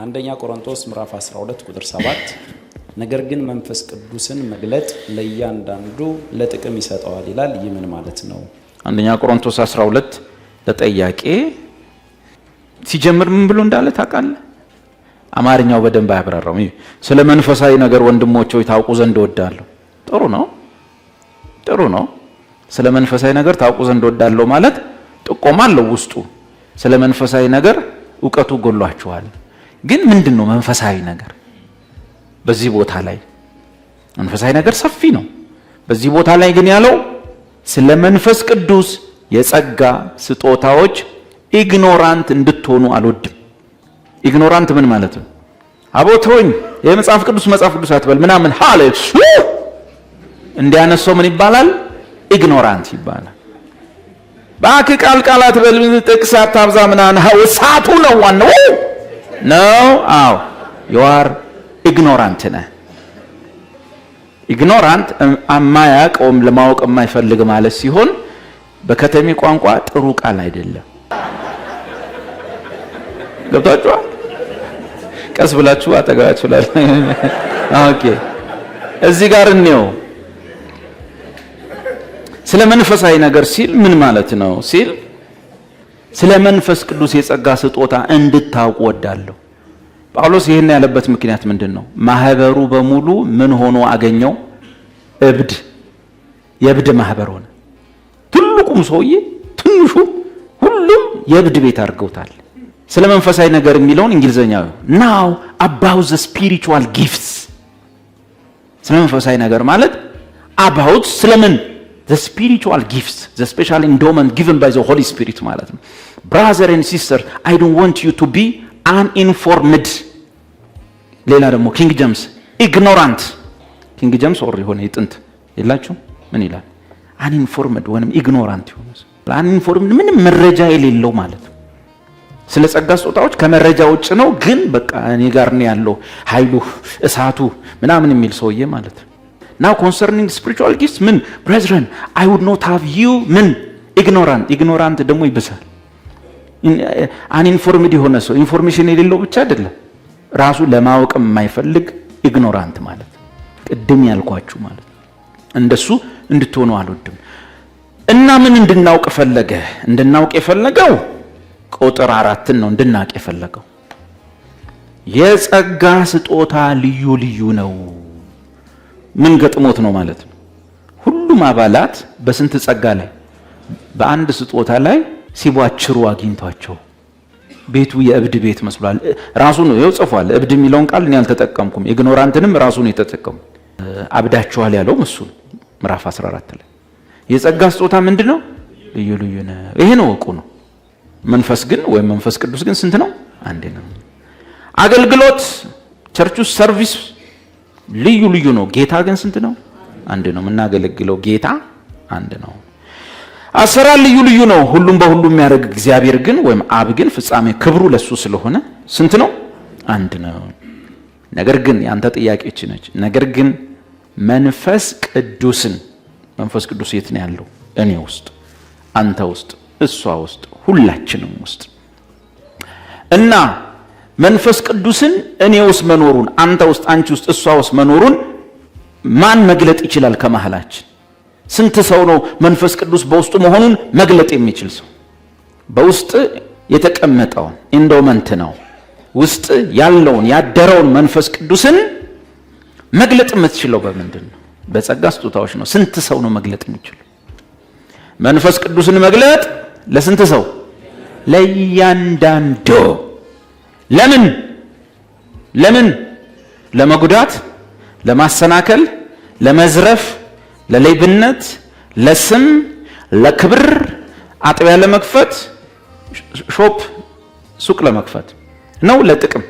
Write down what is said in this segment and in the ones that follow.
አንደኛ ቆሮንቶስ ምዕራፍ 12 ቁጥር 7 ነገር ግን መንፈስ ቅዱስን መግለጥ ለእያንዳንዱ ለጥቅም ይሰጠዋል ይላል። ይህ ምን ማለት ነው? አንደኛ ቆሮንቶስ 12 ለጠያቄ ሲጀምር ምን ብሎ እንዳለ ታውቃለህ? አማርኛው በደንብ አያብራራው። ስለ መንፈሳዊ ነገር ወንድሞች ሆይ ታውቁ ዘንድ እወዳለሁ። ጥሩ ነው። ስለ መንፈሳዊ ነገር ታውቁ ዘንድ እወዳለሁ ማለት ጥቆማ አለው ውስጡ። ስለ መንፈሳዊ ነገር ዕውቀቱ ጎሏችኋል። ግን ምንድነው መንፈሳዊ ነገር? በዚህ ቦታ ላይ መንፈሳዊ ነገር ሰፊ ነው። በዚህ ቦታ ላይ ግን ያለው ስለ መንፈስ ቅዱስ የጸጋ ስጦታዎች ኢግኖራንት እንድትሆኑ አልወድም። ኢግኖራንት ምን ማለት ነው? አቦቶኝ የመጽሐፍ ቅዱስ አትበል ምናምን ሃሌ እንዲያነሰው ምን ይባላል? ኢግኖራንት ይባላል። ባክ ቃላት በል ጥቅስ አታብዛ ምናምን ሐውሳቱ ነው ዋናው ነው። አዎ you are ignorant ነህ። ኢግኖራንት አማያውቀውም ለማወቅ የማይፈልግ ማለት ሲሆን በከተሜ ቋንቋ ጥሩ ቃል አይደለም። ገብታችኋል? ቀስ ብላችሁ አጠጋችሁ ላይ ኦኬ። እዚህ ጋር እንየው። ስለ መንፈሳዊ ነገር ሲል ምን ማለት ነው ሲል ስለ መንፈስ ቅዱስ የጸጋ ስጦታ እንድታውቁ ወዳለሁ። ጳውሎስ ይሄን ያለበት ምክንያት ምንድነው? ማህበሩ በሙሉ ምን ሆኖ አገኘው? እብድ። የእብድ ማህበር ሆነ። ትልቁም ሰውዬ ትንሹ ሁሉም የእብድ ቤት አድርገውታል። ስለ መንፈሳዊ ነገር የሚለውን እንግሊዘኛው now about the spiritual gifts። ስለ መንፈሳዊ ነገር ማለት about ስለምን the spiritual gifts, the special endowment given by the Holy Spirit ማለት ነው። Brother and sister, I don't want you to be uninformed። ሌላ ደግሞ ኪንግ ጄምስ ignorant። ኪንግ ጄምስ ኦር የሆነ የጥንት የላችሁ ምን ይላል? uninformed ወይንም ignorant ይሆነ uninformed ምንም መረጃ የሌለው ማለት ነው። ስለ ጸጋ ስጦታዎች ከመረጃ ውጭ ነው፣ ግን በቃ እኔ ጋር ነው ያለው ኃይሉ እሳቱ ምናምን የሚል ሰውዬ ማለት ነው። Now concerning spiritual gifts ምን brethren I would not have you ምን ignorant ደግሞ ይብሳል። uninformed የሆነ ሰው ኢንፎርሜሽን የሌለው ብቻ አይደለም፣ ራሱ ለማወቅ የማይፈልግ ignorant ማለት ቅድም ያልኳችሁ ማለት እንደሱ እንድትሆኑ አልወድም። እና ምን እንድናውቅ ፈለገ? እንድናውቅ የፈለገው ቁጥር 4 ነው እንድናውቅ የፈለገው የጸጋ ስጦታ ልዩ ልዩ ነው። ምን ገጥሞት ነው ማለት ነው? ሁሉም አባላት በስንት ጸጋ ላይ በአንድ ስጦታ ላይ ሲቧችሩ አግኝቷቸው ቤቱ የእብድ ቤት መስሏል። ራሱ ነው ይጽፋል። እብድ የሚለውን ቃል እኔ አልተጠቀምኩም። ኢግኖራንትንም ራሱ ነው የተጠቀሙ። አብዳቸዋል ያለው እሱ ምዕራፍ 14 ላይ የጸጋ ስጦታ ምንድነው? ልዩ ልዩ ነው። ይሄ ነው ወቁ ነው። መንፈስ ግን ወይም መንፈስ ቅዱስ ግን ስንት ነው? አንድ ነው። አገልግሎት ቸርቹ ሰርቪስ ልዩ ልዩ ነው። ጌታ ግን ስንት ነው? አንድ ነው። የምናገለግለው ጌታ አንድ ነው። አሰራር ልዩ ልዩ ነው። ሁሉም በሁሉ የሚያደርግ እግዚአብሔር ግን ወይም አብ ግን ፍጻሜ ክብሩ ለሱ ስለሆነ ስንት ነው? አንድ ነው። ነገር ግን ያንተ ጥያቄች ነች። ነገር ግን መንፈስ ቅዱስን መንፈስ ቅዱስ የት ነው ያለው? እኔ ውስጥ፣ አንተ ውስጥ፣ እሷ ውስጥ፣ ሁላችንም ውስጥ እና መንፈስ ቅዱስን እኔ ውስጥ መኖሩን አንተ ውስጥ አንቺ ውስጥ እሷ ውስጥ መኖሩን ማን መግለጥ ይችላል? ከመሐላችን ስንት ሰው ነው መንፈስ ቅዱስ በውስጡ መሆኑን መግለጥ የሚችል ሰው? በውስጥ የተቀመጠውን ኢንዶመንት ነው ውስጥ ያለውን ያደረውን መንፈስ ቅዱስን መግለጥ የምትችለው በምንድን ነው? በጸጋ ስጦታዎች ነው። ስንት ሰው ነው መግለጥ የሚችለው? መንፈስ ቅዱስን መግለጥ ለስንት ሰው? ለእያንዳንዱ። ለምን? ለመጉዳት፣ ለማሰናከል፣ ለመዝረፍ፣ ለሌብነት፣ ለስም፣ ለክብር፣ አጥቢያ ለመክፈት፣ ሾፕ ሱቅ ለመክፈት ነው? ለጥቅም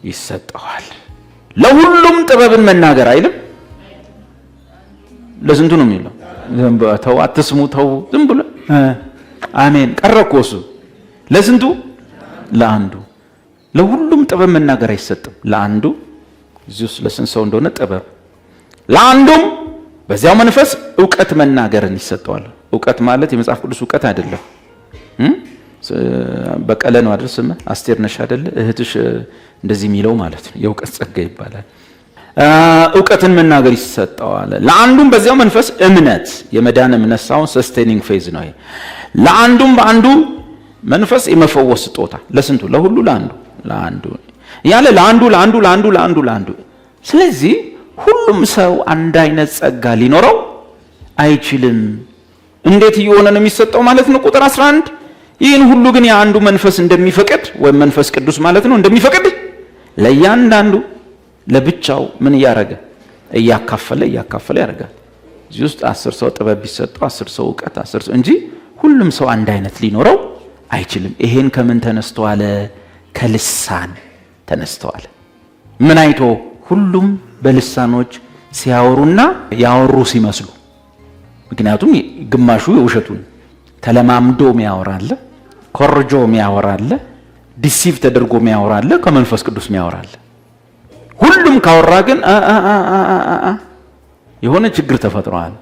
ይሰጠዋል። ለሁሉም ጥበብን መናገር አይልም? ለስንቱ ነው የሚለው? ተው አትስሙ፣ ተው ዝም ብሎ አሜን ቀረኮ እሱ ለስንቱ? ለአንዱ። ለሁሉም ጥበብ መናገር አይሰጥም። ለአንዱ እዚሁስ ለስንት ሰው እንደሆነ ጥበብ፣ ለአንዱም በዚያው መንፈስ ዕውቀት መናገርን ይሰጠዋል። ዕውቀት ማለት የመጽሐፍ ቅዱስ ዕውቀት አይደለም። በቀለ ነው አይደል? ስም አስቴር ነሽ አይደል? እህትሽ እንደዚህ የሚለው ማለት ነው። የእውቀት ጸጋ ይባላል። እውቀትን መናገር ይሰጠዋል። ለአንዱም በዚያው መንፈስ እምነት፣ የመዳን እምነት ሳይሆን ሰስቴኒንግ ፌዝ ነው። ለአንዱም በአንዱ መንፈስ የመፈወስ ስጦታ። ለስንቱ? ለሁሉ ለአንዱ ያለ ለአንዱ። ስለዚህ ሁሉም ሰው አንድ አይነት ጸጋ ሊኖረው አይችልም። እንዴት እየሆነ ነው የሚሰጠው ማለት ነው? ቁጥር 11 ይህን ሁሉ ግን የአንዱ መንፈስ እንደሚፈቅድ ወይም መንፈስ ቅዱስ ማለት ነው እንደሚፈቅድ ለእያንዳንዱ ለብቻው ምን እያደረገ እያካፈለ ያደርጋል። እዚህ ውስጥ 10 ሰው ጥበብ ቢሰጠው 10 ሰው እውቀት 10 ሰው እንጂ ሁሉም ሰው አንድ አይነት ሊኖረው አይችልም። ይሄን ከምን ተነስተዋል? ከልሳን ተነስተዋል። ምን አይቶ? ሁሉም በልሳኖች ሲያወሩና ያወሩ ሲመስሉ። ምክንያቱም ግማሹ የውሸቱን ተለማምዶ የሚያወራለ፣ ኮርጆ የሚያወራለ፣ ዲሲቭ ተደርጎ የሚያወራለ፣ ከመንፈስ ቅዱስ የሚያወራለ። ሁሉም ካወራ ግን የሆነ ችግር ተፈጥሯል።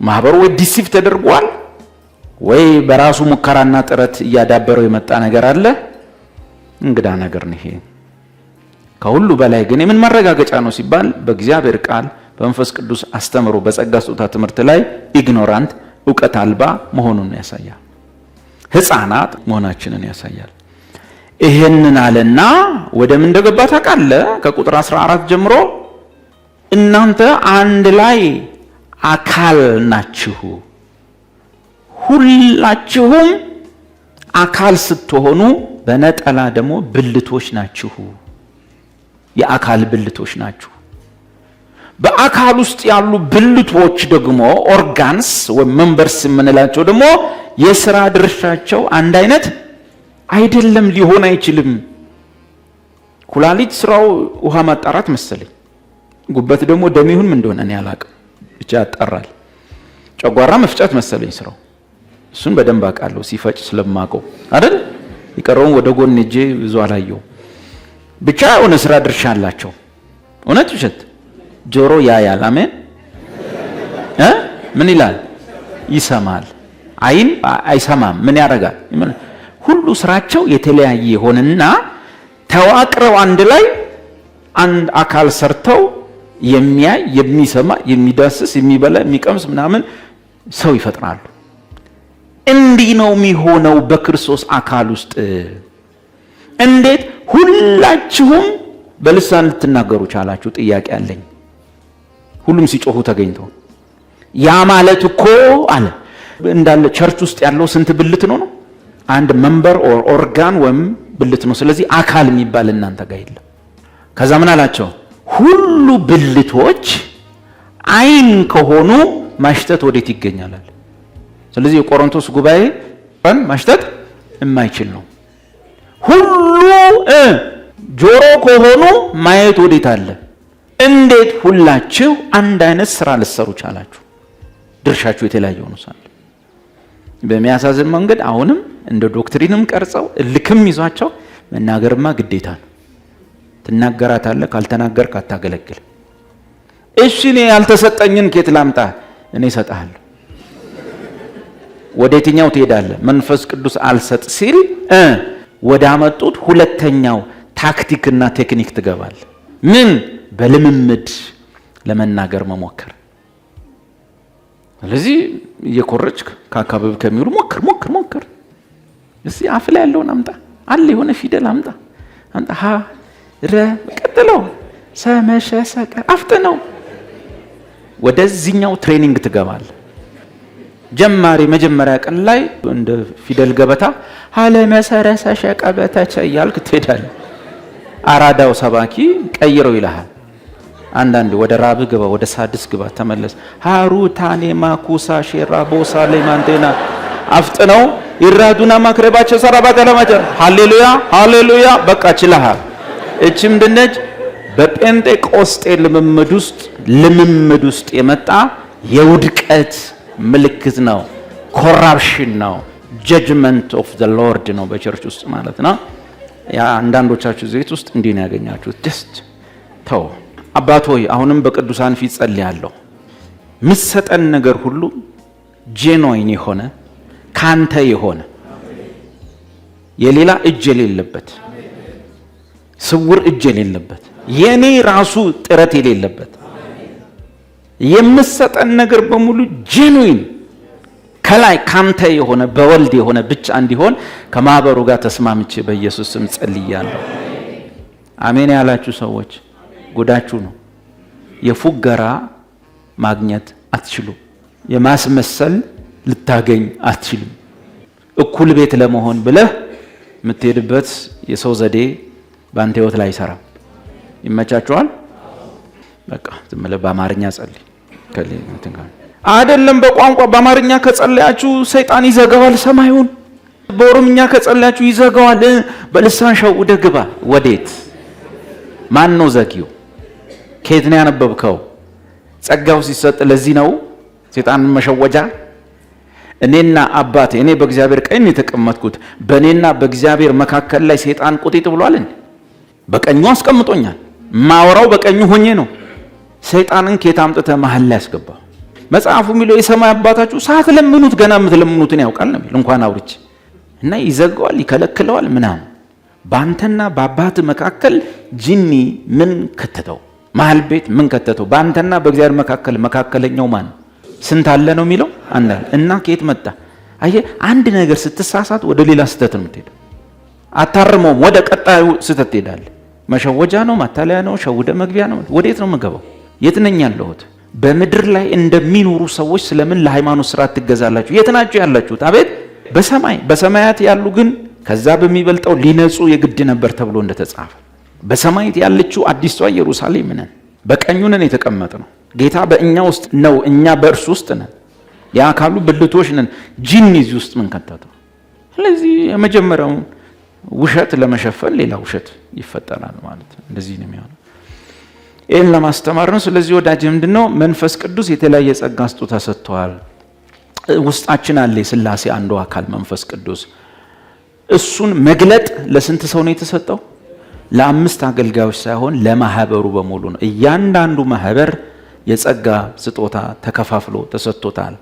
ማህበሩ ወይ ዲሲቭ ተደርጓል ወይ በራሱ ሙከራና ጥረት እያዳበረው የመጣ ነገር አለ። እንግዳ ነገር ነው ይሄ። ከሁሉ በላይ ግን የምን ማረጋገጫ ነው ሲባል በእግዚአብሔር ቃል በመንፈስ ቅዱስ አስተምሮ በጸጋ ስጦታ ትምህርት ላይ ኢግኖራንት እውቀት አልባ መሆኑን ያሳያል። ሕፃናት መሆናችንን ያሳያል። ይሄንን አለና ወደ ምን እንደገባ ታውቃለህ? ከቁጥር 14 ጀምሮ እናንተ አንድ ላይ አካል ናችሁ፣ ሁላችሁም አካል ስትሆኑ በነጠላ ደግሞ ብልቶች ናችሁ። የአካል ብልቶች ናችሁ። በአካል ውስጥ ያሉ ብልቶች ደግሞ ኦርጋንስ ወይም መንበርስ የምንላቸው ደግሞ የሥራ ድርሻቸው አንድ አይነት አይደለም፣ ሊሆን አይችልም። ኩላሊት ስራው ውሃ ማጣራት መሰለኝ። ጉበት ደግሞ ደም ይሁን ምን እንደሆነ እኔ አላቅም፣ ብቻ ያጣራል። ጨጓራ መፍጨት መሰለኝ ስራው። እሱን በደንብ አውቃለሁ ሲፈጭ ስለማውቀው አይደል። ይቀረውን ወደ ጎን እጄ ብዙ አላየው። ብቻ የሆነ ስራ ድርሻ አላቸው። እውነት ውሸት? ጆሮ ያያል። አሜን። ምን ይላል? ይሰማል። አይን አይሰማም። ምን ያደርጋል? ሁሉ ስራቸው የተለያየ የሆነና ተዋቅረው አንድ ላይ አንድ አካል ሰርተው የሚያይ የሚሰማ የሚዳስስ የሚበላ የሚቀምስ ምናምን ሰው ይፈጥራሉ። እንዲህ ነው የሚሆነው በክርስቶስ አካል ውስጥ። እንዴት ሁላችሁም በልሳን ልትናገሩ ቻላችሁ? ጥያቄ አለኝ። ሁሉም ሲጮሁ ተገኝተው ያ ማለት እኮ አለ እንዳለ ቸርች ውስጥ ያለው ስንት ብልት ነው? አንድ መንበር ኦርጋን ወይም ብልት ነው። ስለዚህ አካል የሚባል እናንተ ጋር የለም። ከዛ ምን አላቸው? ሁሉ ብልቶች አይን ከሆኑ ማሽተት ወዴት ይገኛል? ስለዚህ የቆሮንቶስ ጉባኤ ማሽተት የማይችል ነው። ሁሉ ጆሮ ከሆኑ ማየት ወዴት አለ? እንዴት ሁላችሁ አንድ አይነት ስራ ልትሰሩ ቻላችሁ? ድርሻችሁ የተለያየ ሆኖ ሳለ በሚያሳዝን መንገድ አሁንም እንደ ዶክትሪንም ቀርጸው ልክም ይዟቸው መናገርማ ግዴታ ነው። ትናገራታለህ፣ ካልተናገርክ አታገለግል። እሺ እኔ ያልተሰጠኝን ኬት ላምጣ? እኔ እሰጥሃለሁ። ወደ የትኛው ትሄዳለህ? መንፈስ ቅዱስ አልሰጥ ሲል ወደ አመጡት ሁለተኛው ታክቲክና ቴክኒክ ትገባል። ምን? በልምምድ ለመናገር መሞከር። ስለዚህ እየኮረጅክ ከአካባቢ ከሚውሉ ሞክር። እስቲ አፍ ላይ ያለውን አምጣ፣ አለ የሆነ ፊደል አምጣ ሀ ረ ቀጥለው ሰመሸ ሰቀር አፍጥነው። ወደዚህኛው ትሬኒንግ ትገባል። ጀማሪ መጀመሪያ ቀን ላይ እንደ ፊደል ገበታ ሀለ መሰረሰ ሸቀበተቸ እያልክ ትሄዳለህ። አራዳው ሰባኪ ቀይረው ይልሃል። አንዳንድ ወደ ራብ ግባ፣ ወደ ሳድስ ግባ፣ ተመለስ። ሃሩታኔ ማኩሳ ሼራ ቦሳ ለማንቴና አፍጥነው ይራዱና ማክረባቸው ሰራባ ተለማጨ ሃሌሉያ በቃ ችለሃል። እቺ ምንድነች? በጴንጤቆስጤ ልምምድ ውስጥ የመጣ የውድቀት ምልክት ነው። ኮራፕሽን ነው። ጀጅመንት ኦፍ ዘ ሎርድ ነው በቸርች ውስጥ ማለት ነው። ያ አንዳንዶቻችሁ ዘይት ውስጥ እንዲህ ነው ያገኛችሁት። ጀስት ተው። አባት ሆይ አሁንም በቅዱሳን ፊት ጸልያለሁ። ምሰጠን ነገር ሁሉ ጄኖይን የሆነ ካንተ የሆነ የሌላ እጅ የሌለበት፣ ስውር እጅ የሌለበት፣ የኔ ራሱ ጥረት የሌለበት የምሰጠን ነገር በሙሉ ጄኑዊን ከላይ ካንተ የሆነ በወልድ የሆነ ብቻ እንዲሆን ከማህበሩ ጋር ተስማምቼ በኢየሱስ ስም ጸልያለሁ። አሜን ያላችሁ ሰዎች ጉዳችሁ ነው። የፉገራ ማግኘት አትችሉ። የማስመሰል ልታገኝ አትችሉም። እኩል ቤት ለመሆን ብለህ የምትሄድበት የሰው ዘዴ በአንተ ህይወት ላይ አይሰራም። ይመቻችኋል? በቃ ዝም ብለህ በአማርኛ ጸልይ። አይደለም በቋንቋ በአማርኛ ከጸለያችሁ ሰይጣን ይዘጋዋል ሰማዩን። በኦሮምኛ ከጸለያችሁ ይዘጋዋል። በልሳን ሸውደህ ግባ። ወዴት? ማን ነው ዘጊው? ከየት ነው ያነበብከው? ጸጋው ሲሰጥ ለዚህ ነው ሰይጣንን መሸወጃ። እኔና አባቴ እኔ በእግዚአብሔር ቀኝ የተቀመጥኩት በእኔና በእግዚአብሔር መካከል ላይ ሰይጣን ቁጢጥ ብሏል። በቀኙ አስቀምጦኛል። ማወራው በቀኙ ሆኜ ነው። ሰይጣንን ከየት አምጥተህ መሀል ላይ ያስገባው? መጽሐፉ የሚለው የሰማይ አባታችሁ ሳትለምኑት ገና የምትለምኑትን ያውቃል ነው። እንኳን አውርቼ እና ይዘጋዋል፣ ይከለክለዋል ምናምን። በአንተና በአባት መካከል ጂኒ ምን ከተተው? መሀል ቤት ምን ከተተው? በአንተና በእግዚአብሔር መካከል መካከለኛው ማን? ስንት አለ ነው የሚለው? አንድ አለ። እና ከየት መጣ? አየህ፣ አንድ ነገር ስትሳሳት ወደ ሌላ ስህተት ነው የምትሄደው። አታርመውም፣ ወደ ቀጣዩ ስህተት ትሄዳለህ። መሸወጃ ነው፣ ማታለያ ነው፣ ሸውደ መግቢያ ነው። ወዴት ነው የምገባው? የት ነኝ ያለሁት? በምድር ላይ እንደሚኖሩ ሰዎች ስለምን ለሃይማኖት ስርዓት ትገዛላችሁ? የት ናችሁ ያላችሁት? አቤት በሰማይ። በሰማያት ያሉ ግን ከዛ በሚበልጠው ሊነጹ የግድ ነበር ተብሎ እንደተጻፈ በሰማያት ያለችው አዲስቷ ኢየሩሳሌም ነን። በቀኙ ነን የተቀመጥነው። ጌታ በእኛ ውስጥ ነው፣ እኛ በእርሱ ውስጥ ነን። የአካሉ ብልቶች ነን። ጂኒ እዚህ ውስጥ ምን ከተተው? ስለዚህ የመጀመሪያውን ውሸት ለመሸፈን ሌላ ውሸት ይፈጠራል ማለት ነው። እንደዚህ ነው የሚሆነው። ይህን ለማስተማር ነው። ስለዚህ ወዳጅ ምንድነው? መንፈስ ቅዱስ የተለያየ ጸጋ ስጦታ ሰጥቷል። ውስጣችን አለ የሥላሴ አንዱ አካል መንፈስ ቅዱስ። እሱን መግለጥ ለስንት ሰው ነው የተሰጠው? ለ5 አገልጋዮች ሳይሆን ለማህበሩ በሙሉ ነው። እያንዳንዱ ማህበር የጸጋ ስጦታ ተከፋፍሎ ተሰጥቶታል።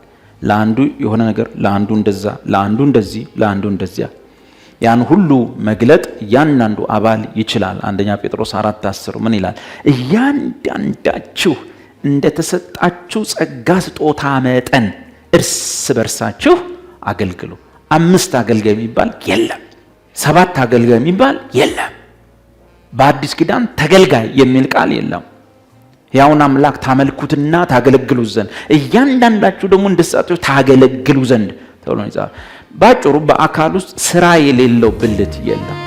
ለአንዱ የሆነ ነገር፣ ለአንዱ እንደዛ፣ ለአንዱ እንደዚህ፣ ለአንዱ እንደዚያ። ያን ሁሉ መግለጥ እያንዳንዱ አባል ይችላል። አንደኛ ጴጥሮስ 4:10 ምን ይላል? እያንዳንዳችሁ እንደተሰጣችሁ ጸጋ ስጦታ መጠን እርስ በርሳችሁ አገልግሉ። 5 አገልጋይ የሚባል የለም። 7 አገልጋይ የሚባል የለም። በአዲስ ኪዳን ተገልጋይ የሚል ቃል የለም። ያውን አምላክ ታመልኩትና ታገለግሉ ዘንድ እያንዳንዳችሁ ደግሞ እንደተሰጣችሁ ታገለግሉ ዘንድ ተብሎ ይጻፋል። ባጭሩ በአካል ውስጥ ስራ የሌለው ብልት የለም።